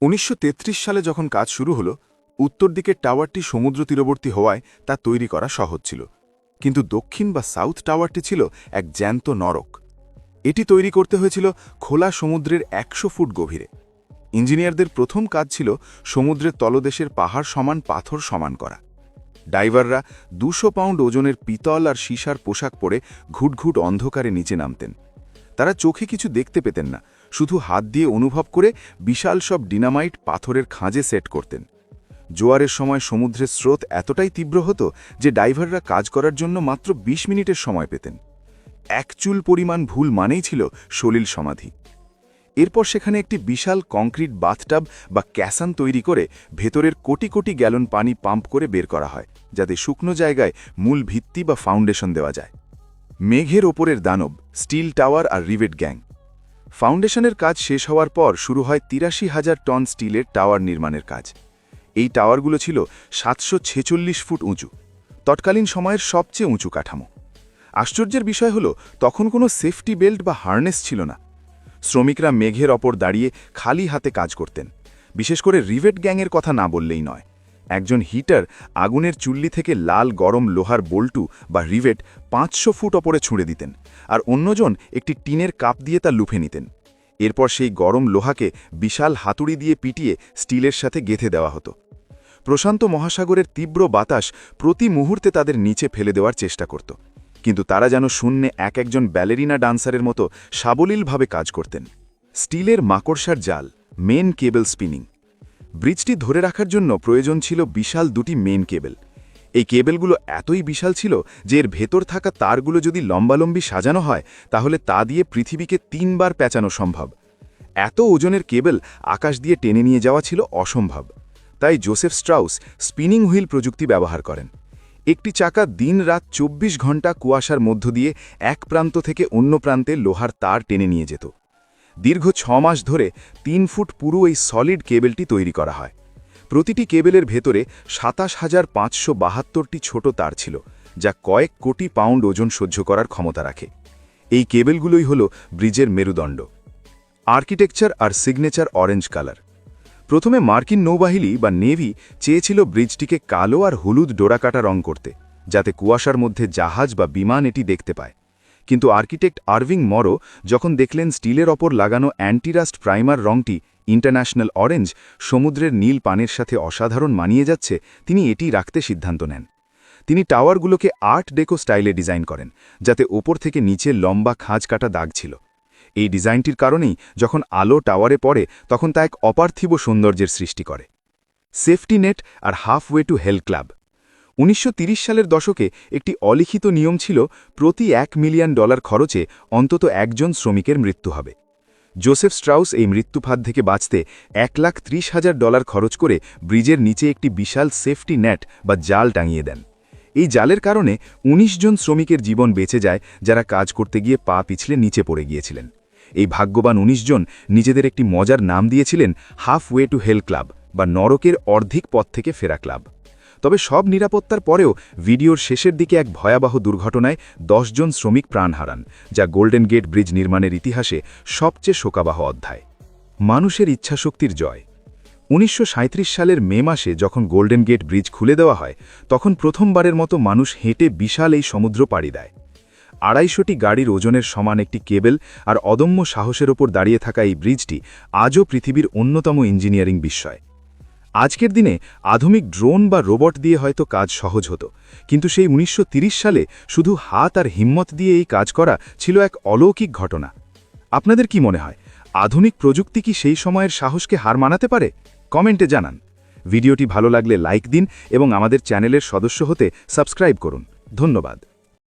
১৯৩৩ সালে যখন কাজ শুরু হলো, উত্তর দিকের টাওয়ারটি সমুদ্র তীরবর্তী হওয়ায় তা তৈরি করা সহজ ছিল, কিন্তু দক্ষিণ বা সাউথ টাওয়ারটি ছিল এক জ্যান্ত নরক। এটি তৈরি করতে হয়েছিল খোলা সমুদ্রের ১০০ ফুট গভীরে। ইঞ্জিনিয়ারদের প্রথম কাজ ছিল সমুদ্রের তলদেশের পাহাড় সমান পাথর সমান করা। ডাইভাররা ২০০ পাউন্ড ওজনের পিতল আর সীসার পোশাক পরে ঘুটঘুট অন্ধকারে নিচে নামতেন। তারা চোখে কিছু দেখতে পেতেন না, শুধু হাত দিয়ে অনুভব করে বিশাল সব ডিনামাইট পাথরের খাঁজে সেট করতেন। জোয়ারের সময় সমুদ্রের স্রোত এতটাই তীব্র হতো যে ডাইভাররা কাজ করার জন্য মাত্র ২০ মিনিটের সময় পেতেন। এক চুল পরিমাণ ভুল মানেই ছিল সলিল সমাধি। এরপর সেখানে একটি বিশাল কংক্রিট বাথটাব বা ক্যাসান তৈরি করে ভেতরের কোটি কোটি গ্যালন পানি পাম্প করে বের করা হয়, যাতে শুকনো জায়গায় মূল ভিত্তি বা ফাউন্ডেশন দেওয়া যায়। মেঘের ওপরের দানব, স্টিল টাওয়ার আর রিভেট গ্যাং। ফাউন্ডেশনের কাজ শেষ হওয়ার পর শুরু হয় ৮৩,০০০ টন স্টিলের টাওয়ার নির্মাণের কাজ। এই টাওয়ারগুলো ছিল ৭৪৬ ফুট উঁচু, তৎকালীন সময়ের সবচেয়ে উঁচু কাঠামো। আশ্চর্যের বিষয় হল, তখন কোনো সেফটি বেল্ট বা হার্নেস ছিল না। শ্রমিকরা মেঘের ওপর দাঁড়িয়ে খালি হাতে কাজ করতেন। বিশেষ করে রিভেট গ্যাংয়ের কথা না বললেই নয়। একজন হিটার আগুনের চুল্লি থেকে লাল গরম লোহার বল্টু বা রিভেট ৫০০ ফুট ওপরে ছুঁড়ে দিতেন, আর অন্যজন একটি টিনের কাপ দিয়ে তা লুফে নিতেন। এরপর সেই গরম লোহাকে বিশাল হাতুড়ি দিয়ে পিটিয়ে স্টিলের সাথে গেঁথে দেওয়া হতো। প্রশান্ত মহাসাগরের তীব্র বাতাস প্রতি মুহূর্তে তাদের নিচে ফেলে দেওয়ার চেষ্টা করত, কিন্তু তারা যেন শূন্যে একজন ব্যালেরিনা ডান্সারের মতো সাবলীলভাবে কাজ করতেন। স্টিলের মাকড়সার জাল, মেন কেবল স্পিনিং। ব্রিজটি ধরে রাখার জন্য প্রয়োজন ছিল বিশাল দুটি মেন কেবল। এই কেবলগুলো এতই বিশাল ছিল যে এর ভেতর থাকা তারগুলো যদি লম্বালম্বি সাজানো হয়, তাহলে তা দিয়ে পৃথিবীকে ৩ বার পেঁচানো সম্ভব। এত ওজনের কেবল আকাশ দিয়ে টেনে নিয়ে যাওয়া ছিল অসম্ভব। তাই জোসেফ স্ট্রাউস স্পিনিং হুইল প্রযুক্তি ব্যবহার করেন। একটি চাকা দিন-রাত ২৪ ঘণ্টা কুয়াশার মধ্য দিয়ে এক প্রান্ত থেকে অন্য প্রান্তে লোহার তার টেনে নিয়ে যেত। দীর্ঘ ৬ মাস ধরে ৩ ফুট পুরো এই সলিড কেবলটি তৈরি করা হয়। প্রতিটি কেবলের ভেতরে ২৭,৫৭২টি ছোট তার ছিল, যা কয়েক কোটি পাউন্ড ওজন সহ্য করার ক্ষমতা রাখে। এই কেবলগুলোই হল ব্রিজের মেরুদণ্ড। আর্কিটেকচার আর সিগনেচার অরেঞ্জ কালার। প্রথমে মার্কিন নৌবাহিনী বা নেভি চেয়েছিল ব্রিজটিকে কালো আর হলুদ ডোরাকাটা রং করতে, যাতে কুয়াশার মধ্যে জাহাজ বা বিমান এটি দেখতে পায়। কিন্তু আর্কিটেক্ট আরভিং মরো যখন দেখলেন স্টিলের ওপর লাগানো অ্যান্টিরাস্ট প্রাইমার রংটি ইন্টারন্যাশনাল অরেঞ্জ সমুদ্রের নীল পানের সাথে অসাধারণ মানিয়ে যাচ্ছে, তিনি এটি রাখতে সিদ্ধান্ত নেন। তিনি টাওয়ারগুলোকে আর্ট ডেকো স্টাইলে ডিজাইন করেন, যাতে ওপর থেকে নিচে লম্বা খাঁজ কাটা দাগ ছিল। এই ডিজাইনটির কারণেই যখন আলো টাওয়ারে পড়ে তখন তা এক অপার্থিব সৌন্দর্যের সৃষ্টি করে। সেফটি নেট আর হাফওয়ে টু হেল ক্লাব। ১৯৩০ সালের দশকে একটি অলিখিত নিয়ম ছিল, প্রতি $১ মিলিয়ন খরচে অন্তত একজন শ্রমিকের মৃত্যু হবে। জোসেফ স্ট্রাউস এই মৃত্যুফাত থেকে বাঁচতে $১,৩০,০০০ খরচ করে ব্রিজের নিচে একটি বিশাল সেফটি নেট বা জাল টাঙিয়ে দেন। এই জালের কারণে ১৯ জন শ্রমিকের জীবন বেঁচে যায়, যারা কাজ করতে গিয়ে পা পিছলে নিচে পড়ে গিয়েছিলেন। এই ভাগ্যবান ১৯ জন নিজেদের একটি মজার নাম দিয়েছিলেন হাফওয়ে টু হেল ক্লাব বা নরকের অর্ধেক পথ থেকে ফেরা ক্লাব। তবে সব নিরাপত্তার পরেও ভিডিওর শেষের দিকে এক ভয়াবহ দুর্ঘটনায় ১০ জন শ্রমিক প্রাণ হারান, যা গোল্ডেন গেট ব্রিজ নির্মাণের ইতিহাসে সবচেয়ে শোকাবহ অধ্যায়। মানুষের ইচ্ছাশক্তির জয়। ১৯৩৭ সালের মে মাসে যখন গোল্ডেন গেট ব্রিজ খুলে দেওয়া হয়, তখন প্রথমবারের মতো মানুষ হেঁটে বিশাল এই সমুদ্র পাড়ি দেয়। ২৫০টি গাড়ির ওজনের সমান একটি কেবল আর অদম্য সাহসের ওপর দাঁড়িয়ে থাকা এই ব্রিজটি আজও পৃথিবীর অন্যতম ইঞ্জিনিয়ারিং বিস্ময়। আজকের দিনে আধুনিক ড্রোন বা রোবট দিয়ে হয়তো কাজ সহজ হতো, কিন্তু সেই ১৯৩০ সালে শুধু হাত আর হিম্মত দিয়ে এই কাজ করা ছিল এক অলৌকিক ঘটনা। আপনাদের কি মনে হয়, আধুনিক প্রযুক্তি কি সেই সময়ের সাহসকে হার মানাতে পারে? কমেন্টে জানান। ভিডিওটি ভালো লাগলে লাইক দিন এবং আমাদের চ্যানেলের সদস্য হতে সাবস্ক্রাইব করুন। ধন্যবাদ।